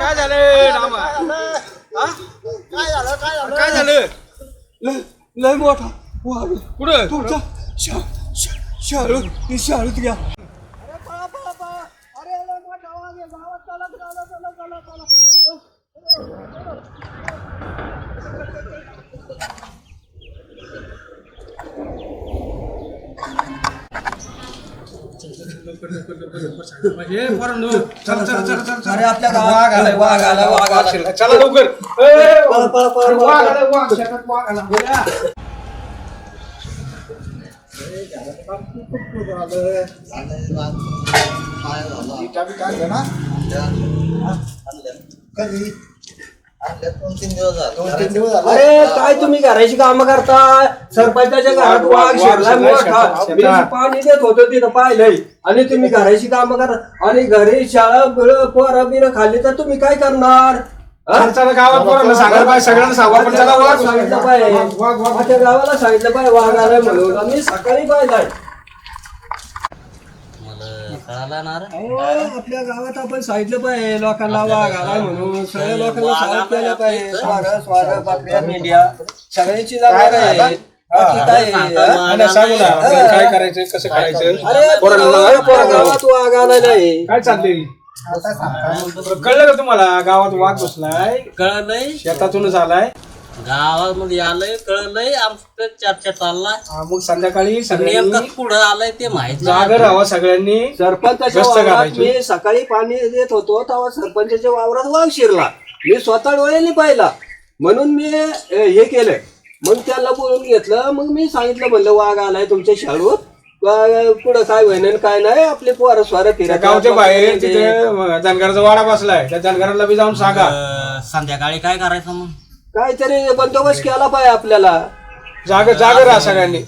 काय झालं रामा? काय झालं? लय मोठा वाघ कुठं? तुमचा शाळेत घ्या. म्हणजे पोरांनो, चला चला चला चला. अरे आपल्या गावात वाघ आला. चला लवकर. वाघ आला, वाघ शेतात वाघ आला. बोला. अरे काय तुम्ही घराची कामं करता? सरपंचाच्या घरात वाघ शिरला मोठा. मी पाणी देत होतो तिथं पाहिलंय आणि तुम्ही घराची कामं करता आणि घरी शाळा पोरं बिरं खाल्ली तर तुम्ही काय करणार? चला गावात पोरांना सांगायला पाहिजे, सगळ्यांना सांगू आपण. चला वाघ सांगितलं पाहिजे, माझ्या गावाला सांगितलं पाहिजे वाघ आलाय म्हणून. आम्ही सकाळी पाहिलाय. आपल्या गावात आपण सांगितलं पाहिजे लोकांना वाघ आलाय म्हणून. सगळ्या लोकांना सांगितलं पाहिजे. स्वागत बकऱ्या मेंढ्या सगळ्याची जागा आहे. बाकी काय सांगू ना काय करायचं, कसं करायचं. अरे गावात वाघ आलाय नाही. काय चाललंय? कळलं का तुम्हाला? गावात वाघ बसलाय, कळलंय शेतातूनच आलाय, गावामध्ये आलंय, कळलंय, आमचं चर्चा चाललाय. मग संध्याकाळी सगळ्यांनी नेमकं पुढं आलंय ते माहित जागर राहावं. सगळ्यांनी सरपंचाच्या गस्त वावरात करायची. मी सकाळी पाणी देत होतो तेव्हा सरपंचाच्या वावरात वाघ शिरला. मी स्वतः डोळ्यांनी पाहिला म्हणून मी हे केलं. मग त्याला बोलून घेतलं. मग मी सांगितलं म्हणलं वाघ आलाय तुमच्या शाळेत, पुढं काय होईन काय नाही. आपले पोरं स्वार फिरत गावच्या बाहेर तिथे धनगराचा वाडा बसलाय, त्या धनगराला बी जाऊन सांगा. संध्याकाळी काय करायचं मग? काहीतरी बंदोबस्त केला पाहिजे आपल्याला. जागर राहा सगळ्यांनी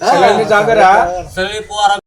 जागर राहा. सगळे पोरा